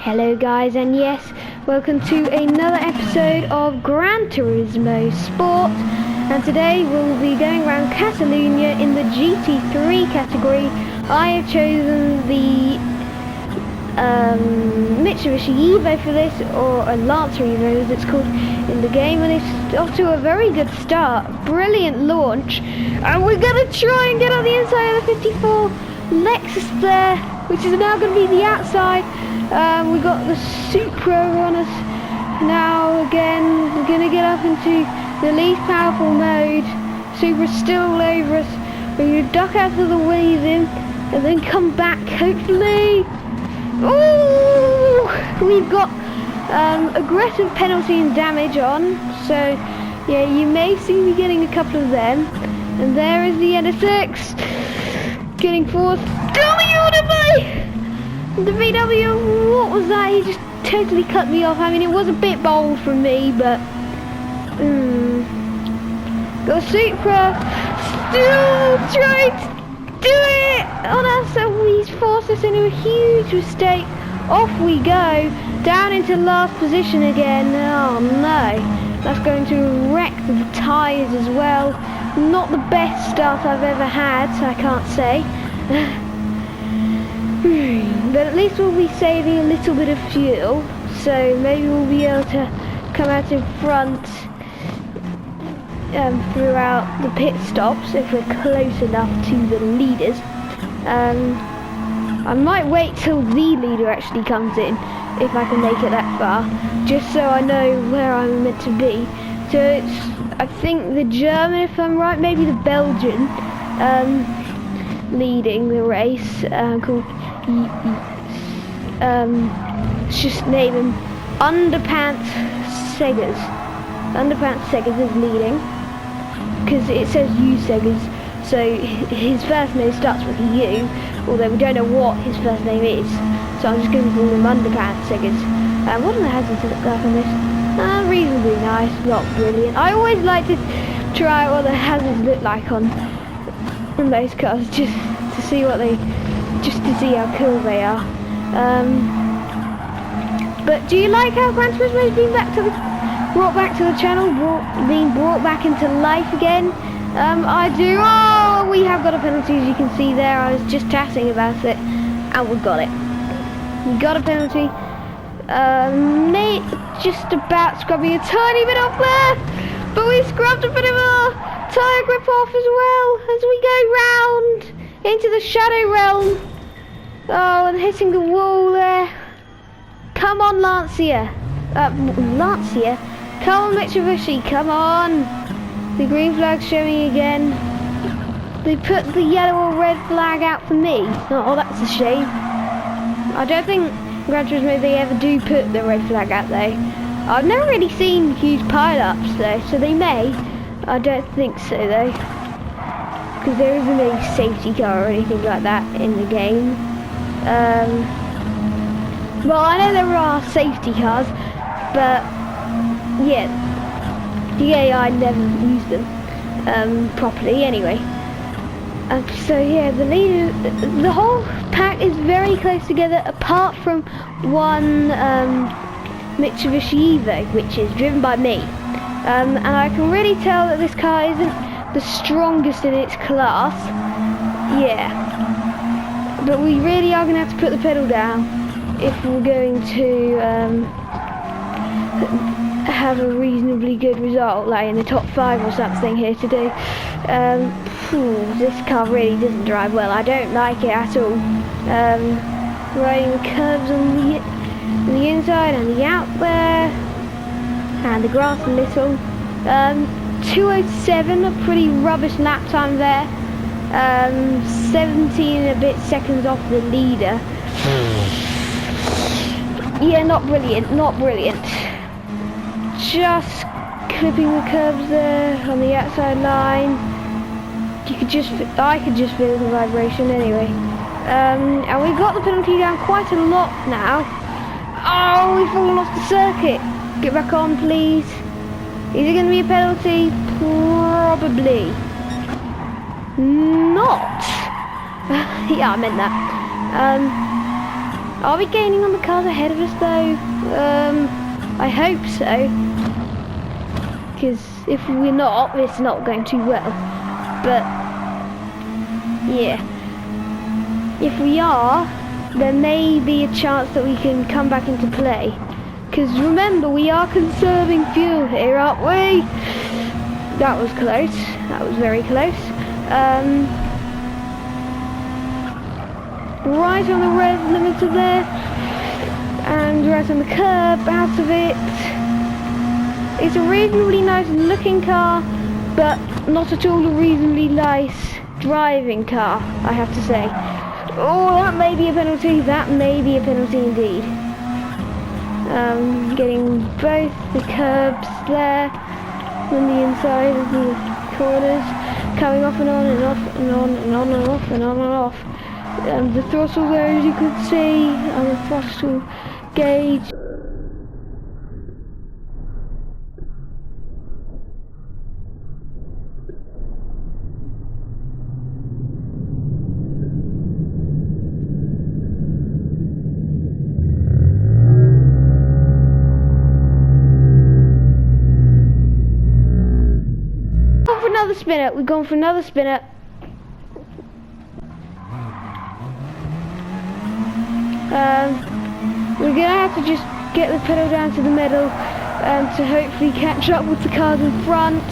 Hello guys, and yes, welcome to another episode of Gran Turismo Sport, and today we'll be going around Catalonia in the GT3 category. I have chosen the Mitsubishi Evo for this, or a Lancer Evo as it's called in the game, and it's off to a very good start. Brilliant launch, and we're going to try and get on the inside of the 54 Lexus there, which is now going to be the outside. We got the Supra on us now again. We're going to get up into the least powerful mode. Supra's still all over us. We're going to duck out of the way of him and then come back, hopefully. Ooh! We've got aggressive penalty and damage on, so yeah, you may see me getting a couple of them. And there is the Gt3 getting fourth. The VW, what was that? He just totally cut me off. I mean, it was a bit bold from me, but got Supra still trying to do it on us, and he's forced us into a huge mistake. Off we go, down into last position again. Oh no, that's going to wreck the tyres as well. Not the best start I've ever had, I can't say. But at least we'll be saving a little bit of fuel, so maybe we'll be able to come out in front throughout the pit stops if we're close enough to the leaders. I might wait till the leader actually comes in, if I can make it that far, just so I know where I'm meant to be. So it's, I think, the German, if I'm right, maybe the Belgian, leading the race, called just name him Underpants Seggers. Underpants Seggers is leading because it says U Seggers, so his first name starts with a U, although we don't know what his first name is, so I'm just going to call him Underpants Seggers. What do the hazards look like on this? Reasonably nice, not brilliant. I always like to try what the hazards look like on those cars, just to see how cool they are. But do you like how Gran Turismo has been brought back to the channel, being brought back into life again? I do. Oh, we have got a penalty, as you can see there. I was just chatting about it, and we got it. We got a penalty. Nate just about scrubbing a tiny bit off there, but we scrubbed a bit of our tyre grip off as well as we go round into the shadow realm. Oh, and hitting the wall there. Come on, Lancia. Lancia? Come on, Mitsubishi, come on. The green flag's showing again. They put the yellow or red flag out for me. Oh, that's a shame. I don't think Gran Turismo, they ever do put the red flag out though. I've never really seen huge pile-ups though, so they may. I don't think so though, because there isn't any safety car or anything like that in the game. Well, I know there are safety cars, but yeah, the AI never used them properly anyway. So yeah, the whole pack is very close together, apart from one Mitsubishi Evo, which is driven by me. And I can really tell that this car isn't the strongest in its class. Yeah. But we really are going to have to put the pedal down if we're going to have a reasonably good result, like in the top 5 or something here today. This car really doesn't drive well. I don't like it at all. Riding the curves on the inside and the out there, and the grass a little. 2:07, a pretty rubbish lap time there. 17 and a bit seconds off the leader. Yeah, not brilliant, not brilliant. Just clipping the curves there on the outside line. I could just feel the vibration anyway. And we've got the penalty down quite a lot now. Oh, we've fallen off the circuit. Get back on, please. Is it going to be a penalty? Probably not. Yeah, I meant that. Are we gaining on the cars ahead of us though? I hope so. Because if we're not, it's not going too well. But yeah, if we are, there may be a chance that we can come back into play. Because remember, we are conserving fuel here, aren't we? That was close. That was very close. Right on the red limiter there, and right on the curb, out of it. It's a reasonably nice looking car, but not at all a reasonably nice driving car, I have to say. Oh, that may be a penalty. That may be a penalty indeed. Getting both the curbs there on the inside of the corners, coming off and on and off and on and on and off and on and off. The throttle there, as you can see, on the throttle gauge. Another spinner. We've gone for another spinner. We're gonna have to just get the pedal down to the middle to hopefully catch up with the cars in front,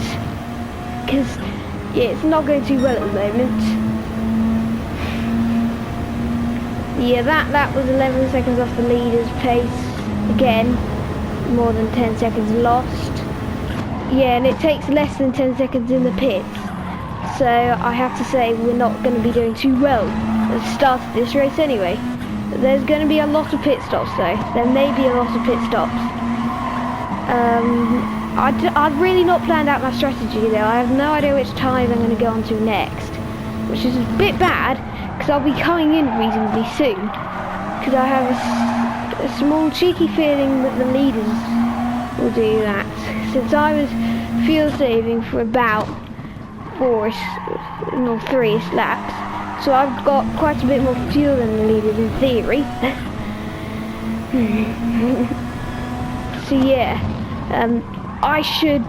because yeah, it's not going too well at the moment. Yeah, that was 11 seconds off the leader's pace. Again, more than 10 seconds lost. Yeah, and it takes less than 10 seconds in the pits. So I have to say we're not going to be doing too well at the start of this race anyway. There's going to be a lot of pit stops though. There may be a lot of pit stops. I've really not planned out my strategy though. I have no idea which tyres I'm going to go on to next. Which is a bit bad, because I'll be coming in reasonably soon. Because I have a small cheeky feeling that the leaders will do that. Since I was fuel saving for about 3 laps, so I've got quite a bit more fuel than the leaders in theory. So yeah, I should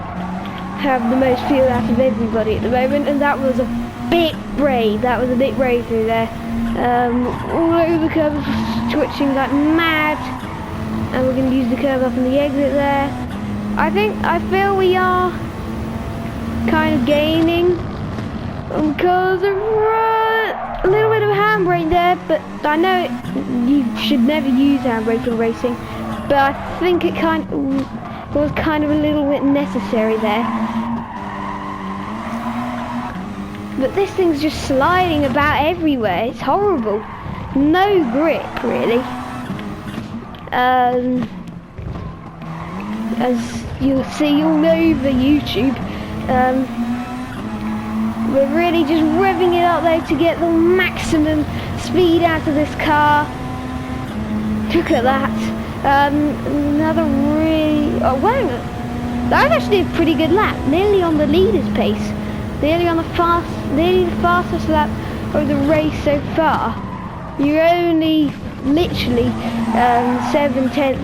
have the most fuel out of everybody at the moment, and that was a bit brave. That was a bit brave through there. All over the curve, switching like mad, and we're going to use the curve up in the exit there. I feel we are kind of gaining because of a little bit of handbrake there, but I know you should never use handbrake in racing, but I think it was kind of a little bit necessary there. But this thing's just sliding about everywhere. It's horrible. No grip, really. As you'll see all over YouTube, we're really just revving it up there to get the maximum speed out of this car. Look at that. Another really... Oh, wow. That was actually a pretty good lap. Nearly on the leader's pace. Nearly the fastest lap of the race so far. You're only literally 7/10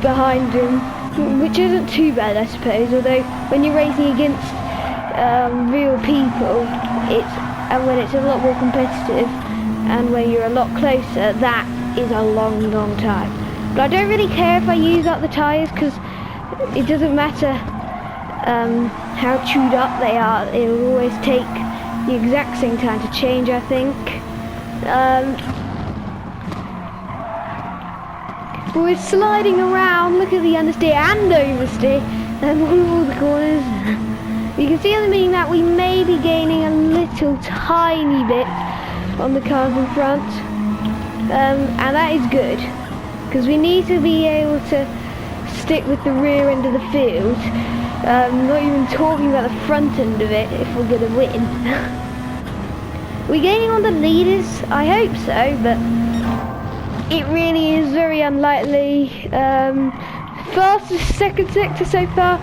behind him, which isn't too bad, I suppose. Although when you're racing against real people, and when it's a lot more competitive, and when you're a lot closer, that is a long time. But I don't really care if I use up the tyres, because it doesn't matter how chewed up they are. It'll always take the exact same time to change, I think. We're sliding around. Look at the understeer and oversteer and all the corners. You can see on the meaning that we may be gaining a little tiny bit on the cars in front, and that is good, because we need to be able to stick with the rear end of the field. Not even talking about the front end of it if we're going to win. We're gaining on the leaders? I hope so, but it really is very unlikely. Fastest second sector so far,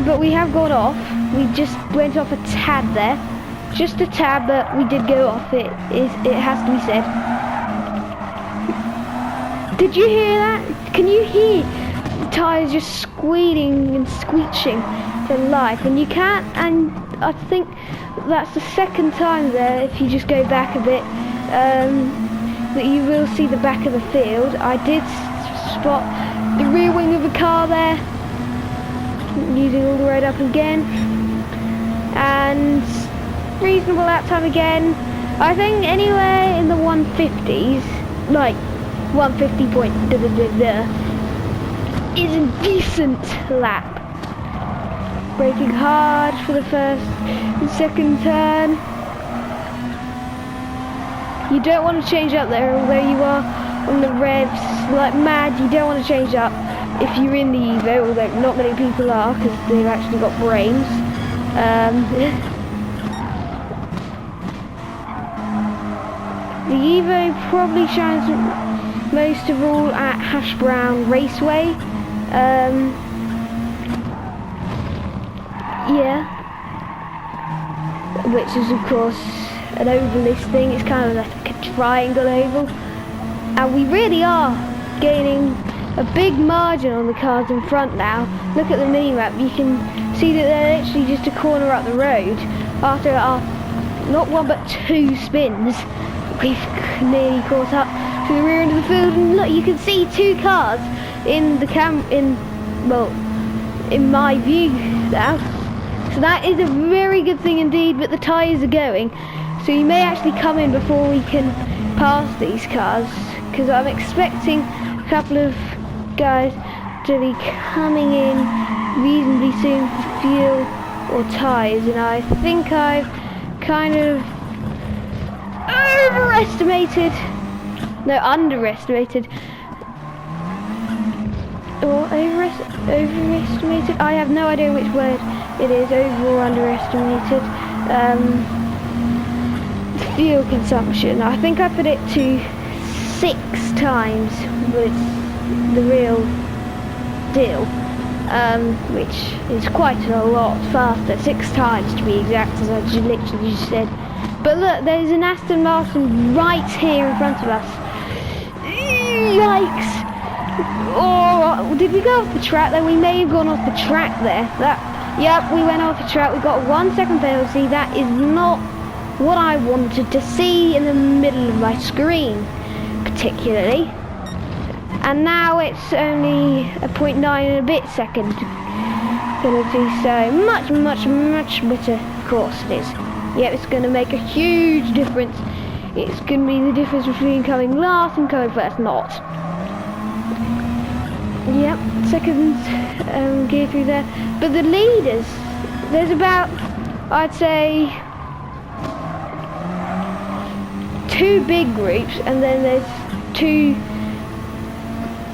but we have gone off. We just went off a tad there. Just a tad, but we did go off. It has to be said. Did you hear that? Can you hear the tyres just squealing and screeching to life? And you can't, and I think that's the second time there, if you just go back a bit, that you will see the back of the field. I did spot the rear wing of a car there, using all the road up again, and reasonable lap time again. I think anywhere in the 150s, like 150 point is a decent lap. Braking hard for the first and second turn. You don't want to change up there, although you are on the revs like mad. You don't want to change up if you're in the Evo, although not many people are because they've actually got brains. The Evo probably shines most of all at Hash Brown Raceway. Yeah, which is of course an ovalish thing. It's kind of like a triangle oval, and we really are gaining a big margin on the cars in front now. Look at the mini-map, you can see that they're literally just a corner up the road. After our not one but two spins, we've nearly caught up to the rear end of the field, and look, you can see two cars in the in my view now. So that is a very good thing indeed, but the tyres are going, so you may actually come in before we can pass these cars, because I'm expecting a couple of guys to be coming in reasonably soon for fuel or tyres, and I think I've kind of underestimated or overestimated, I have no idea which word it is, over or underestimated, fuel consumption. I think I put it to 6 times, but it's the real deal, which is quite a lot faster, 6 times to be exact, as I literally just said. But look, there's an Aston Martin right here in front of us. Yikes! Oh, did we go off the track there? We may have gone off the track there. Yep, we went off the track. We got a 1 second penalty. That is not what I wanted to see in the middle of my screen, particularly. And now it's only a 0.9 and a bit second penalty, so much better, of course it is. Yep, it's going to make a huge difference. It's going to be the difference between coming last and coming first, not. Yep, second Gt3 there. But the leaders, there's about, I'd say, 2 big groups, and then there's 2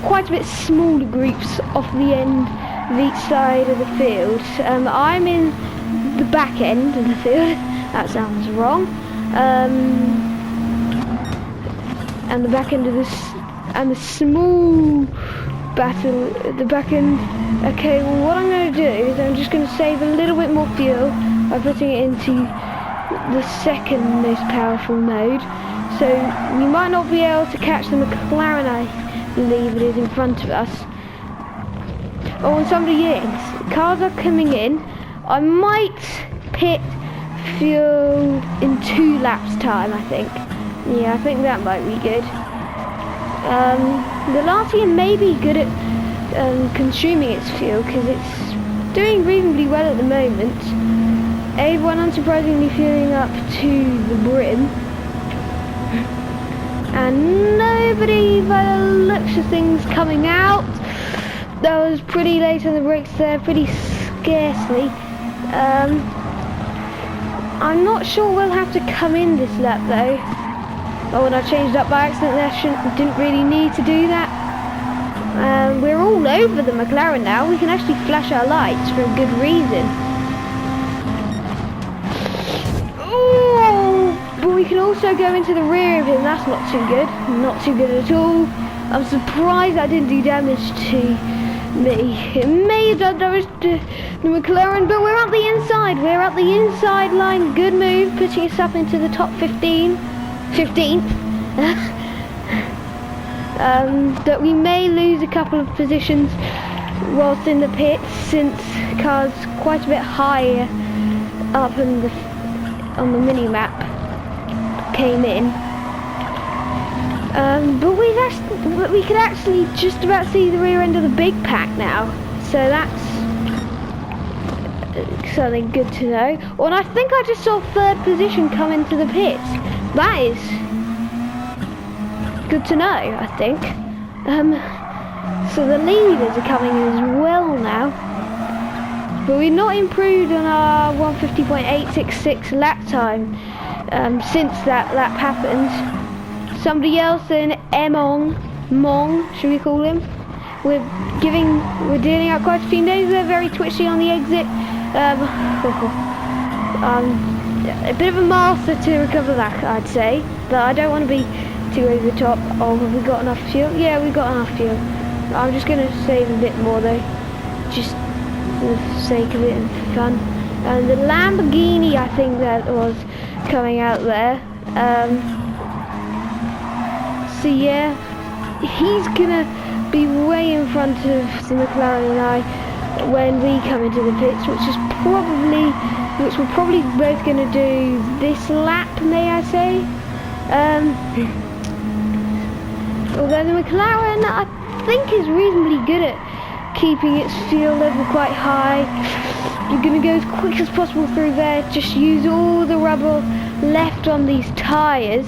quite a bit smaller groups off the end of each side of the field. I'm in the back end of the field. That sounds wrong. And the back end of this, and the small battle at the back end. Okay, well, what I'm going to do is I'm just going to save a little bit more fuel by putting it into the second most powerful mode. So we might not be able to catch the McLaren, I believe it is in front of us. Oh, and somebody is. Cars are coming in. I might pit fuel in 2 laps time, I think. Yeah, I think that might be good. The Latia may be good at consuming its fuel, because it's doing reasonably well at the moment. Everyone unsurprisingly filling up to the brim. And nobody, by the looks of things, coming out. That was pretty late on the brakes there, pretty scarcely. I'm not sure we'll have to come in this lap though. Oh, and I changed up by accident there, didn't really need to do that. We're all over the McLaren now, we can actually flash our lights for a good reason. Oh, but we can also go into the rear of him, that's not too good. Not too good at all. I'm surprised I didn't do damage to me. It may have done damage to the McLaren, but we're at the inside. We're at the inside line. Good move, putting us up into the top 15. 15th. that we may lose a couple of positions whilst in the pits, since cars quite a bit higher up in on the mini map came in. But we can actually just about see the rear end of the big pack now, so that's something good to know. Well, and I think I just saw third position come into the pits. That is good to know, I think. So the leaders are coming as well now. But we've not improved on our 150.866 lap time since that lap happened. Somebody else in Mong, should we call him? We're dealing out quite a few names. They're very twitchy on the exit. A bit of a master to recover that, I'd say, but I don't want to be too over the top. Oh, have we got enough fuel? Yeah, we've got enough fuel. I'm just going to save a bit more though, just for the sake of it and fun. And the Lamborghini, I think that was coming out there. So yeah, he's gonna be way in front of the McLaren and I when we come into the pits, which we're probably both gonna do this lap, may I say. Although the McLaren, I think, is reasonably good at keeping its fuel level quite high. You're gonna go as quick as possible through there. Just use all the rubber left on these tyres.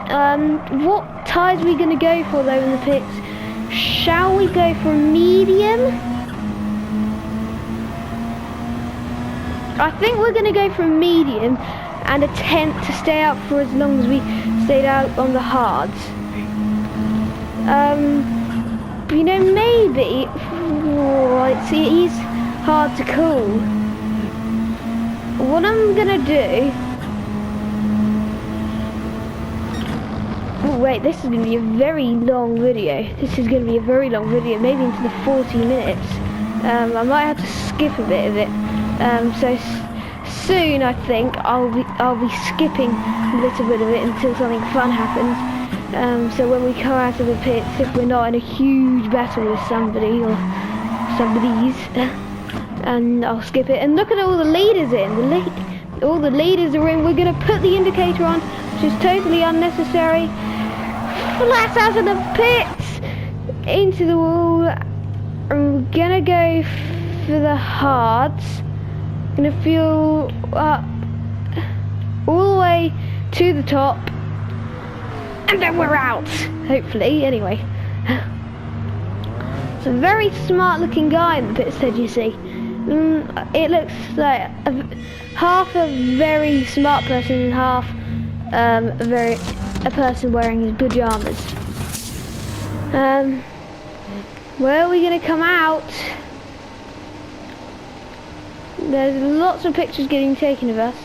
What tyres are we gonna go for though in the pits? Shall we go for a medium? I think we're gonna go for a medium and attempt to stay out for as long as we stayed out on the hards. You know, maybe, it is hard to call. What I'm gonna do, oh wait, this is gonna be a very long video. Maybe into the 40 minutes. I might have to skip a bit of it. So soon, I think I'll be skipping a little bit of it until something fun happens. So when we come out of the pits, if we're not in a huge battle with somebody or somebody's, and I'll skip it. And look at all the leaders in. All the leaders are in. We're going to put the indicator on, which is totally unnecessary. Flat out of the pits, into the wall. And we're going to go for the hards. Going to fuel up all the way to the top. And then we're out, hopefully, anyway. It's a very smart looking guy in the pits, did you see? It looks like half a very smart person and half a person wearing his pajamas. Where are we going to come out? There's lots of pictures getting taken of us.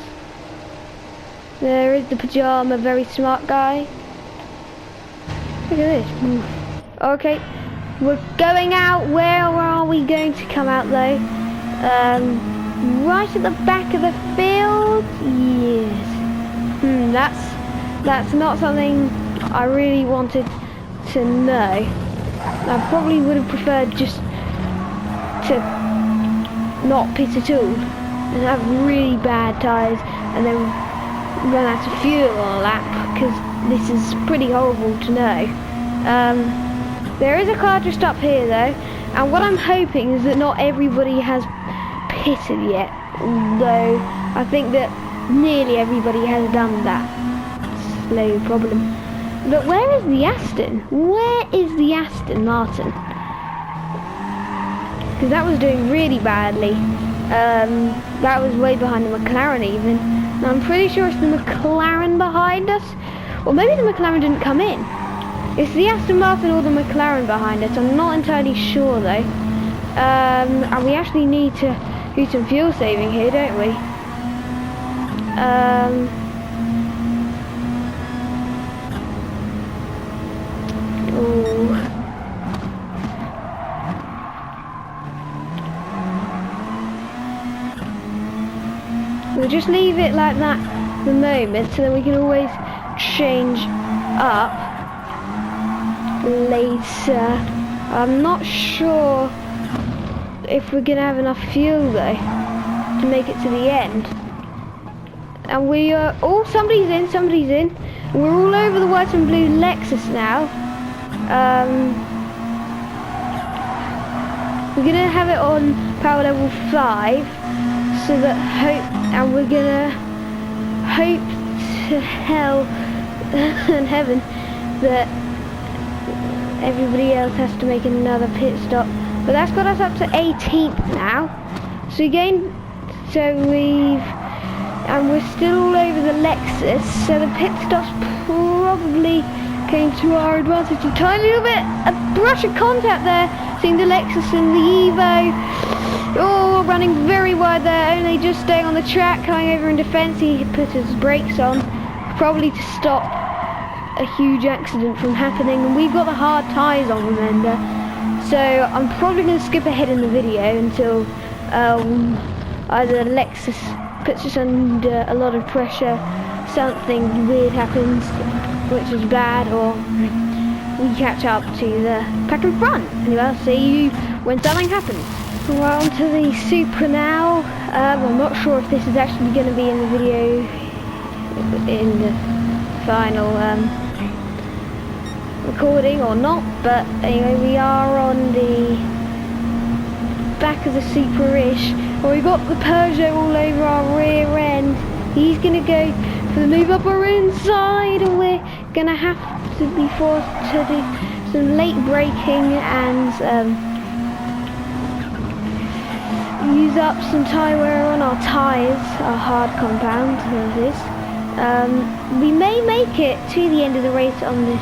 There is the pajama, very smart guy. Look at this. Okay, we're going out. Where are we going to come out though? Right at the back of the field? Yes. That's not something I really wanted to know. I probably would have preferred just to not pit at all and have really bad tyres and then run out of fuel on a lap, because this is pretty horrible to know. There is a car just up here though, and what I'm hoping is that not everybody has pitted yet, though I think that nearly everybody has done that. Slow problem. But where is the Aston? Where is the Aston Martin? Because that was doing really badly. That was way behind the McLaren even. And I'm pretty sure it's the McLaren behind us. Or maybe the McLaren didn't come in. It's the Aston Martin or the McLaren behind us. I'm not entirely sure though. And we actually need to do some fuel saving here, don't we? We'll just leave it like that for the moment, so then we can always change up later. I'm not sure if we're gonna have enough fuel though to make it to the end. And we are, oh, somebody's in. We're all over the white and blue Lexus now. We're gonna have it on power level 5, so that and we're gonna hope to hell and heaven that everybody else has to make another pit stop. But that's got us up to 18th now. So and we're still all over the Lexus, so the pit stop's probably came to our advantage a tiny little bit. A brush of contact there, seeing the Lexus and the Evo. Oh, running very wide there, only just staying on the track, coming over in defence. He put his brakes on, probably to stop a huge accident from happening. And we've got the hard tyres on, remember. So I'm probably going to skip ahead in the video until either Lexus puts us under a lot of pressure, something weird happens, which is bad, or we catch up to the pack in front. Anyway, I'll see you when something happens. We're on to the Supra now. I'm not sure if this is actually going to be in the video in the final recording or not, but anyway, we are on the back of the Supra-ish. Well, we've got the Peugeot all over our rear end. He's going to go for the move up our inside, and we're going to have to be forced to do some late braking and use up some tyre wear on our tyres, our hard compound, that is. We may make it to the end of the race on this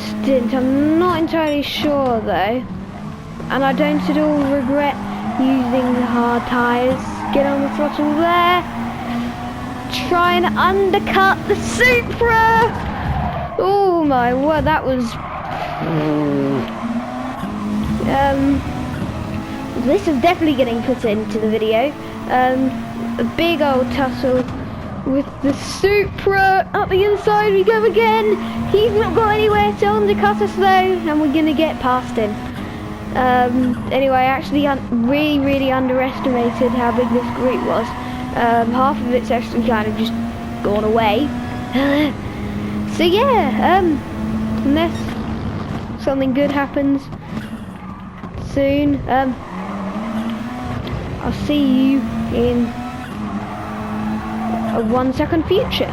stint. I'm not entirely sure though, and I don't at all regret using the hard tyres. Get on the throttle there, try and undercut the Supra. Oh my word, that was this is definitely getting put into the video. A big old tussle with the Supra. Up the inside we go again. He's not got anywhere to undercut us though, and we're gonna get past him. Anyway, I actually really underestimated how big this group was. Half of it's actually kind of just gone away. So yeah, unless something good happens soon, I'll see you in a 1 second future.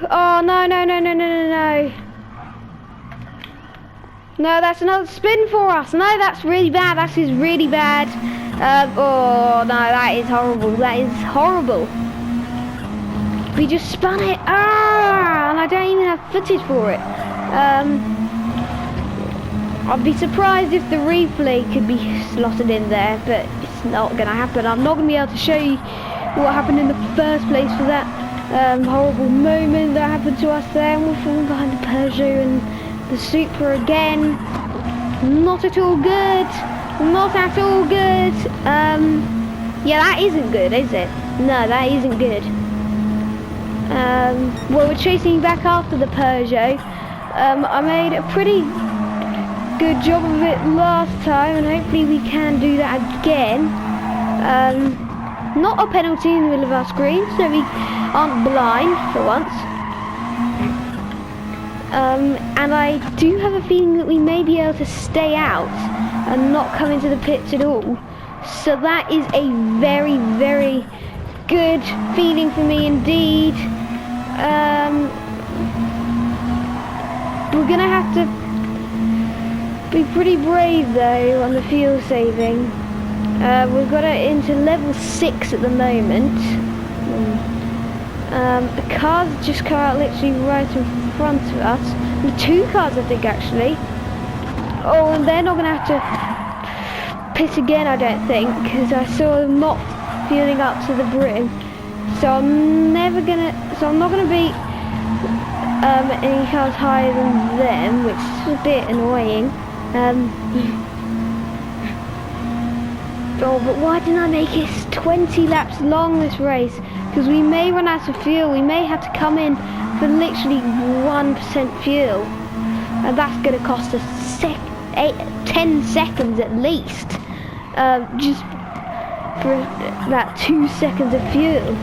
Oh, no. No, that's another spin for us. No, that's really bad. That is really bad. Oh, no, that is horrible. That is horrible. We just spun it. And I don't even have footage for it. I'd be surprised if the replay could be slotted in there, but it's not going to happen. I'm not going to be able to show you what happened in the first place for that horrible moment that happened to us there, and we're falling behind the Peugeot and the Supra again. Not at all good. Not at all good. Yeah, that isn't good, is it? No, that isn't good. Well, we're chasing back after the Peugeot. I made a pretty good job of it last time, and hopefully we can do that again. not a penalty in the middle of our screen, so we aren't blind for once. And I do have a feeling that we may be able to stay out and not come into the pits at all. So that is a very, very good feeling for me indeed. We're gonna have to be pretty brave though on the fuel saving. We've got it into level 6 at the moment. The cars just come out literally right in front of us. The 2 cars I think actually. Oh, and they're not going to have to pit again I don't think, because I saw them not fueling up to the brim. So I'm not going to beat any cars higher than them, which is a bit annoying. Oh, but why didn't I make it 20 laps long this race? Because we may run out of fuel. We may have to come in for literally 1% fuel, and that's going to cost us 10 seconds at least, just for that 2 seconds of fuel.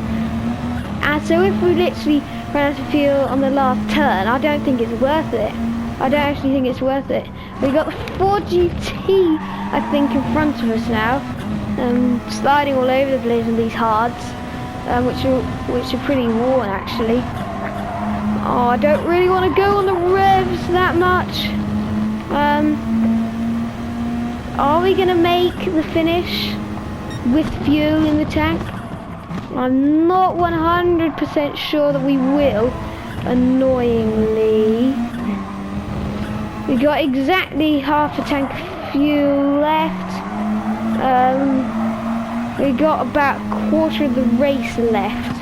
And so if we literally run out of fuel on the last turn, I don't think it's worth it. I don't actually think it's worth it. We got the Ford GT, I think, in front of us now, sliding all over the place in these hards, which are pretty worn actually. Oh, I don't really want to go on the revs that much. Are we gonna make the finish with fuel in the tank? I'm not 100% sure that we will, annoyingly. We got exactly half a tank of fuel left. We got about a quarter of the race left.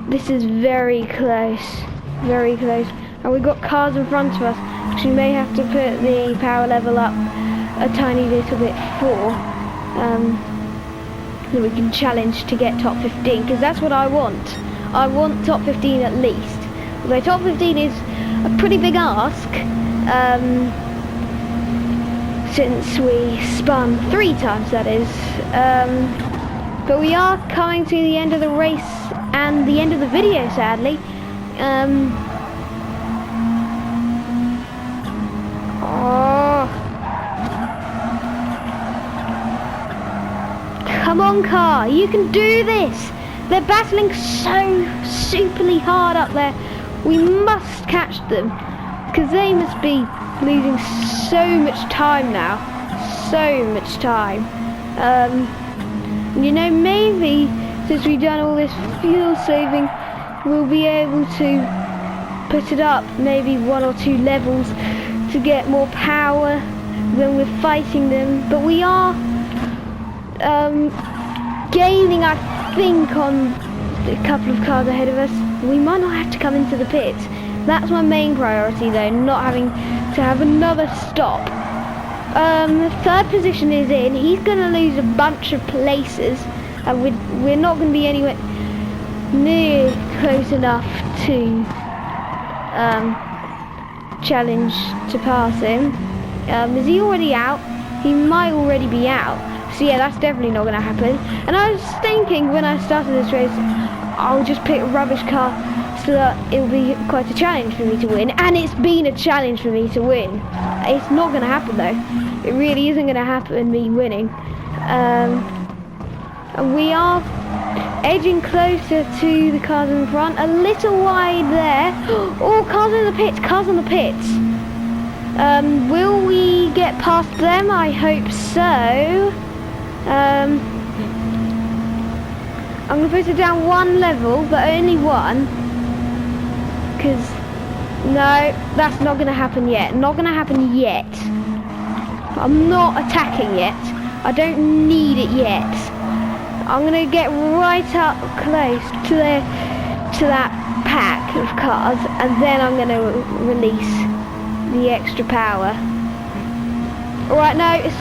This is very close, very close. And we've got cars in front of us, which we may have to put the power level up a tiny little bit for, so we can challenge to get top 15, because that's what I want. I want top 15 at least. Although top 15 is a pretty big ask, since we spun 3 times, that is. But we are coming to the end of the race and the end of the video, sadly. Come on, car, you can do this. They're battling so superly hard up there. We must catch them, because they must be losing so much time now. So much time. You know, maybe since we've done all this fuel saving, we'll be able to put it up maybe 1 or 2 levels to get more power when we're fighting them. But we are gaining, I think, on a couple of cars ahead of us. We might not have to come into the pits. That's my main priority though, not having to have another stop. The 3rd position is in. He's going to lose a bunch of places, and we're not going to be anywhere near close enough to challenge to pass him. Is he already out? He might already be out. So yeah, that's definitely not going to happen. And I was thinking when I started this race, I'll just pick a rubbish car so that it'll be quite a challenge for me to win. And it's been a challenge for me to win. It's not going to happen though. It really isn't going to happen, me winning. And we are edging closer to the cars in front, a little wide there. Oh, cars in the pits, cars on the pits. Will we get past them? I hope so. I'm going to put it down 1 level, but only 1. Because, no, that's not going to happen yet. Not going to happen yet. I'm not attacking yet. I don't need it yet. I'm going to get right up close to that pack of cars, and then I'm going to release the extra power. Alright, no, it's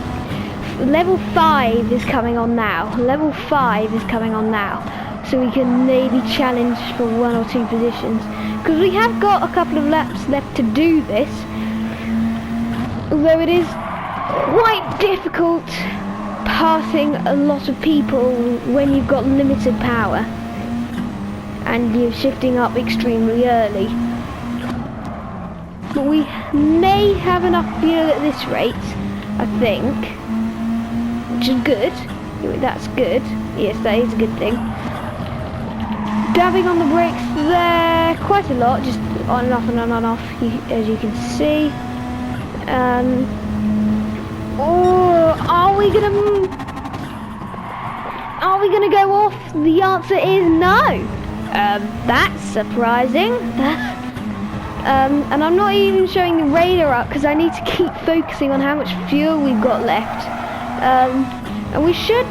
level 5 is coming on now. Level 5 is coming on now. So we can maybe challenge for 1 or 2 positions. Because we have got a couple of laps left to do this. Although it is quite difficult passing a lot of people when you've got limited power and you're shifting up extremely early. But we may have enough fuel at this rate, I think, which is good. That's good. Yes, that is a good thing. Dabbing on the brakes there quite a lot, just on and off and on and off, as you can see. Are we gonna go off? The answer is no. That's surprising. And I'm not even showing the radar up because I need to keep focusing on how much fuel we've got left. And we should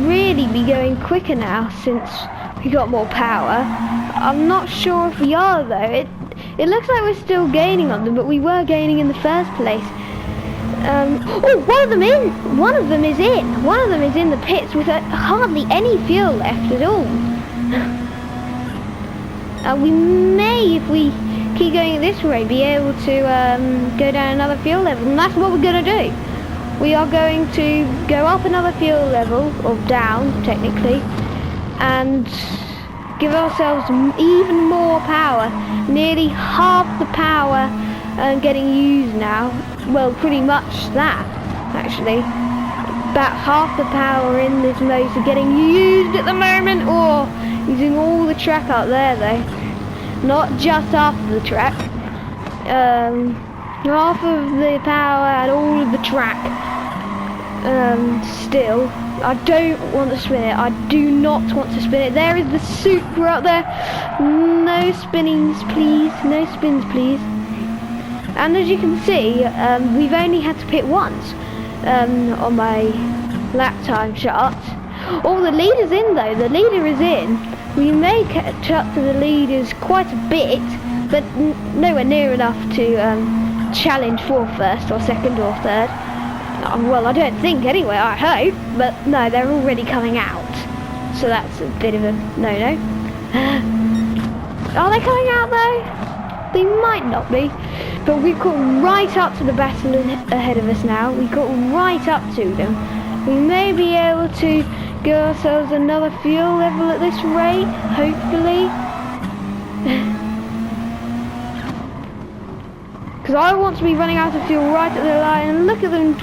really be going quicker now since we got more power. I'm not sure if we are though. It looks like we're still gaining on them, but we were gaining in the first place. Oh, one of them is in the pits with hardly any fuel left at all. We may, if we keep going at this rate, be able to go down another fuel level, and that's what we're going to do. We are going to go up another fuel level, or down technically, and give ourselves even more power. Nearly half the power getting used now. Well, pretty much that, actually. About half the power in this motor getting used at the moment, or using all the track up there though. Not just after the track. Half of the power and all of the track. Still, I don't want to spin it. I do not want to spin it. There is the super up there. No spinnings, please. No spins, please. And as you can see, we've only had to pit once on my lap time chart. Oh, the leader's in though. The leader is in. We may catch up to the leaders quite a bit, but nowhere near enough to challenge for first or second or third. Well, I don't think anyway, I hope, but no, they're already coming out. So that's a bit of a no-no. Are they coming out though? They might not be, but we've got right up to the battle ahead of us now. We've got right up to them. We may be able to give ourselves another fuel level at this rate, hopefully. Because I want to be running out of fuel right at the line, and look at them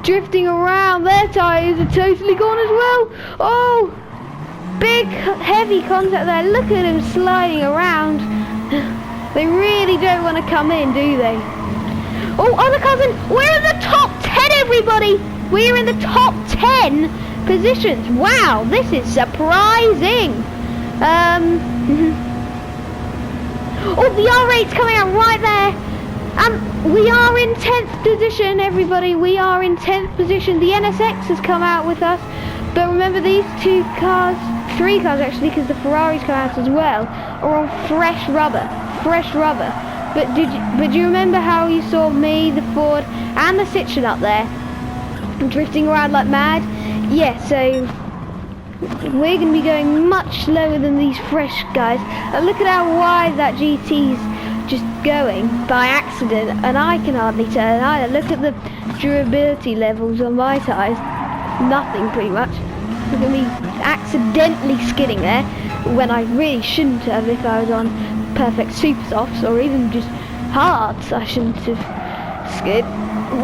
drifting around. Their tyres are totally gone as well. Oh, big heavy contact there. Look at them sliding around. They really don't want to come in, do they? Oh, other cousin, we're in the top 10, everybody. We're in the top 10 positions. Wow, this is surprising. Oh, the R rate's coming out right there. We are in 10th position, everybody. We are in 10th position. The NSX has come out with us. But remember, these three cars actually, because the Ferraris come out as well, are on fresh rubber. But do you remember how you saw me, the Ford, and the Citroen up there drifting around like mad? Yeah, so we're going to be going much slower than these fresh guys. And look at how wide that GT's just going by accident, and I can hardly turn either. Look at the durability levels on my tyres. Nothing, pretty much. Look at me accidentally skidding there when I really shouldn't have. If I was on perfect super softs or even just hards, I shouldn't have skid.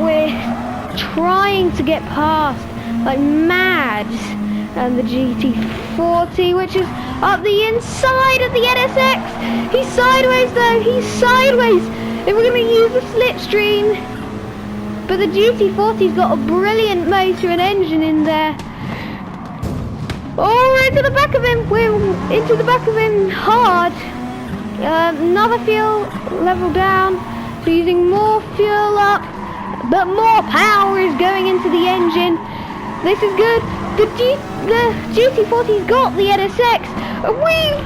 We're trying to get past like mad, and the GT40, which is up the inside of the NSX. He's sideways though, he's sideways. If we're going to use the slipstream. But the GT40's got a brilliant motor and engine in there. Oh, we're into the back of him. We're into the back of him hard. Another fuel level down. So using more fuel up, but more power is going into the engine. This is good. The GT40's got the NSX. We've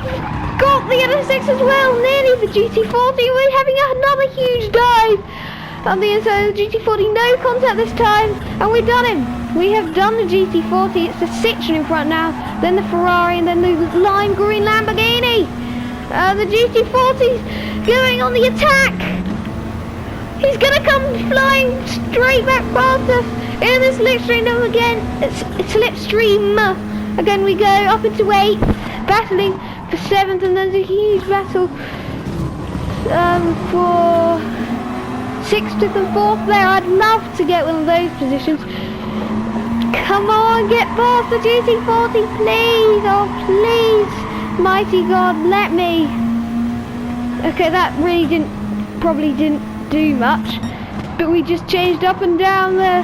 got the NSX as well. Nearly the GT40. We're having another huge dive on the inside of the GT40. No contact this time, and we've done him. We have done the GT40. It's the Citroen in front now, then the Ferrari, and then the lime green Lamborghini. The GT40's going on the attack. He's gonna come flying straight back past us in the slipstream again. Slipstream again. We go up into 8th, battling for 7th, and there's a huge battle for 6th, 5th, and 4th there. I'd love to get one of those positions. Come on, get past the GT40, please! Oh, please! Mighty God, let me! Okay, that really probably didn't do much, but we just changed up and down there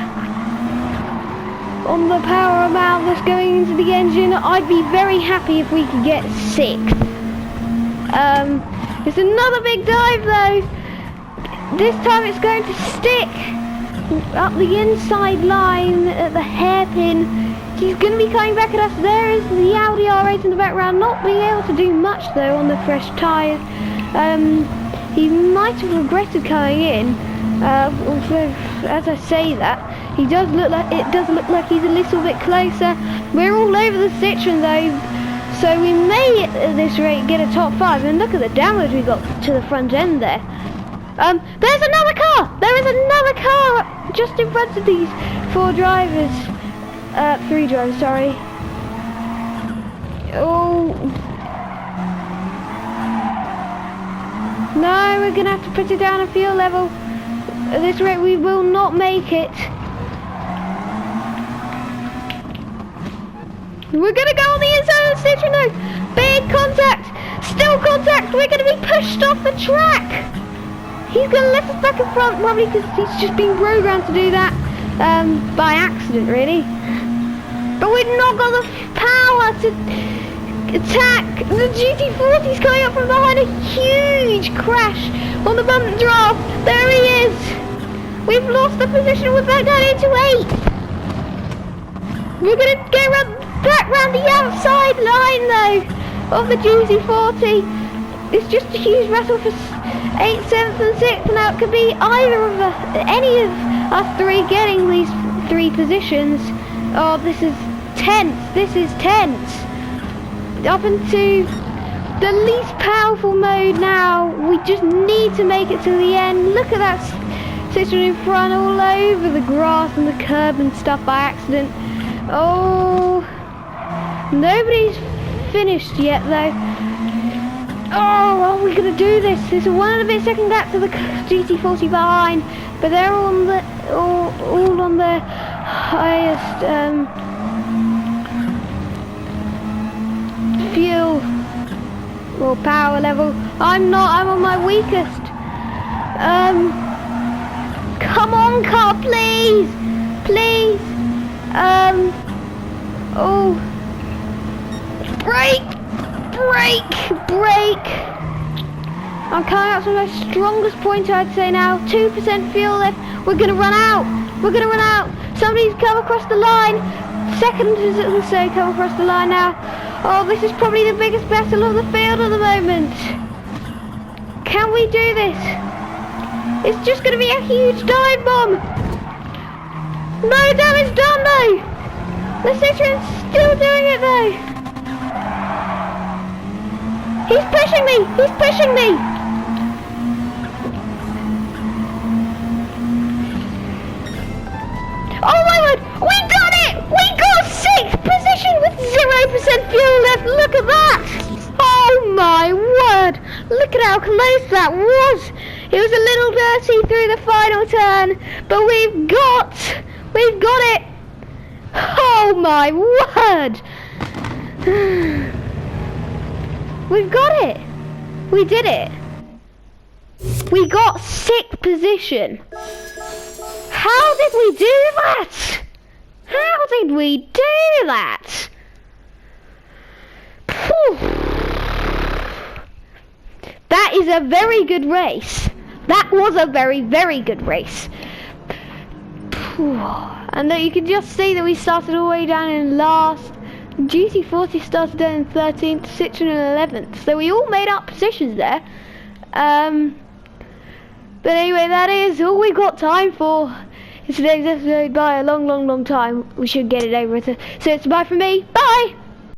on the power amount that's going into the engine. I'd be very happy if we could get 6th. It's another big dive though. This time it's going to stick up the inside line at the hairpin. He's going to be coming back at us. There is the Audi R8 in the background, not being able to do much though on the fresh tyres. He might have regretted coming in. As I say that, it does look like he's a little bit closer. We're all over the Citroen though, so we may at this rate get a top 5. And look at the damage we got to the front end there. There's another car! There is another car just in front of these 4 drivers. 3 drivers, sorry. Oh. No, we're gonna have to put it down a fuel level. At this rate, we will not make it. We're gonna go on the inside of the Citroen though. Big contact! Still contact! We're gonna be pushed off the track! He's gonna lift us back in front, probably because he's just been programmed to do that by accident, really. But we've not got the power to attack. The GT40's coming up from behind, a huge crash on the bump and draft. There he is. We've lost the position. We're back down into 8th. We're gonna go back round the outside line though of the GT40. It's just a huge battle for 8th, 7th and 6th. Now it could be either of any of us 3 getting these 3 positions. Oh, this is 10th. This is 10th. Up into the least powerful mode now. We just need to make it to the end. Look at that Citroen in front, all over the grass and the curb and stuff by accident. Oh, nobody's finished yet though. Oh, are we gonna do this? There's a 1.5 second gap to the GT40 behind, but they're on the all on the highest fuel or power level. I'm not. I'm on my weakest. Come on, car, please, please. Oh, brake. I'm coming up to my strongest point, I'd say now. 2% fuel left. We're gonna run out. Somebody's come across the line. Second or so come across the line now. Oh, this is probably the biggest battle of the field at the moment. Can we do this? It's just gonna be a huge dive bomb. No damage done though. The Citroen's still doing it though. He's pushing me! Oh my word! We got it! We got 6th position with 0% fuel left! Look at that! Oh my word! Look at how close that was! It was a little dirty through the final turn, but we've got it! Oh my word! We've got it! We did it! We got 6th position! How did we do that? How did we do that? Phew. That is a very good race. That was a very, very good race. Phew. And that you can just see that we started all the way down in last. GT40 started down in 13th, Citroen in 11th. So we all made up positions there. But anyway, that is all we got time for. It's today's episode by a long time. We should get it over with. So it's bye from me. Bye!